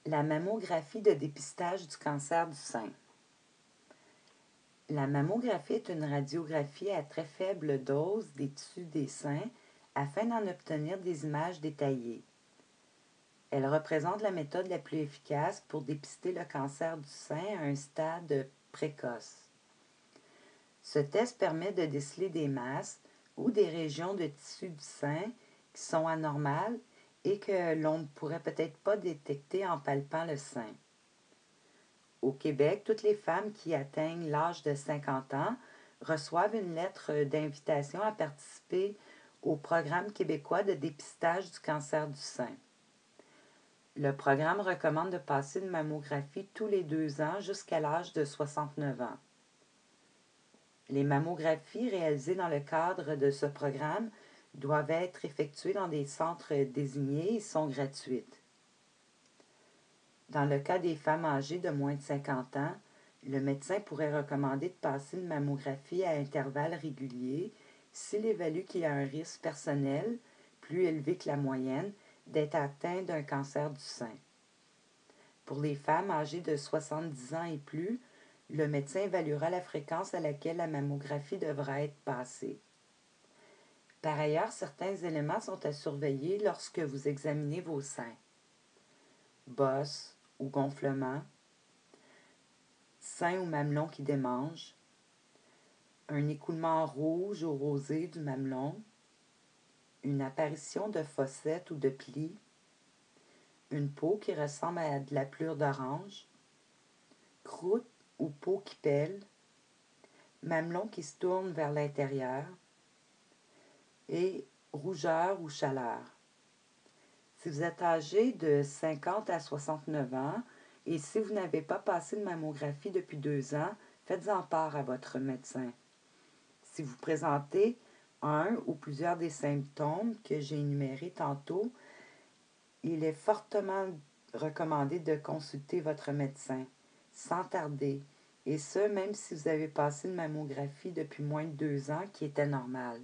La mammographie de dépistage du cancer du sein. La mammographie est une radiographie à très faible dose des tissus des seins afin d'en obtenir des images détaillées. Elle représente la méthode la plus efficace pour dépister le cancer du sein à un stade précoce. Ce test permet de déceler des masses ou des régions de tissu du sein qui sont anormales et que l'on ne pourrait peut-être pas détecter en palpant le sein. Au Québec, toutes les femmes qui atteignent l'âge de 50 ans reçoivent une lettre d'invitation à participer au programme québécois de dépistage du cancer du sein. Le programme recommande de passer une mammographie tous les 2 ans jusqu'à l'âge de 69 ans. Les mammographies réalisées dans le cadre de ce programme doivent être effectuées dans des centres désignés et sont gratuites. Dans le cas des femmes âgées de moins de 50 ans, le médecin pourrait recommander de passer une mammographie à intervalles réguliers s'il évalue qu'il y a un risque personnel, plus élevé que la moyenne, d'être atteint d'un cancer du sein. Pour les femmes âgées de 70 ans et plus, le médecin évaluera la fréquence à laquelle la mammographie devra être passée. Par ailleurs, certains éléments sont à surveiller lorsque vous examinez vos seins. Bosses ou gonflements, sein ou mamelon qui démange, un écoulement rouge ou rosé du mamelon, une apparition de fossettes ou de plis, une peau qui ressemble à de la pelure d'orange, croûte ou peau qui pèle, mamelon qui se tourne vers l'intérieur et rougeur ou chaleur. Si vous êtes âgé de 50 à 69 ans et si vous n'avez pas passé de mammographie depuis 2 ans, faites-en part à votre médecin. Si vous présentez un ou plusieurs des symptômes que j'ai énumérés tantôt, il est fortement recommandé de consulter votre médecin sans tarder, et ce, même si vous avez passé une mammographie depuis moins de 2 ans qui était normale.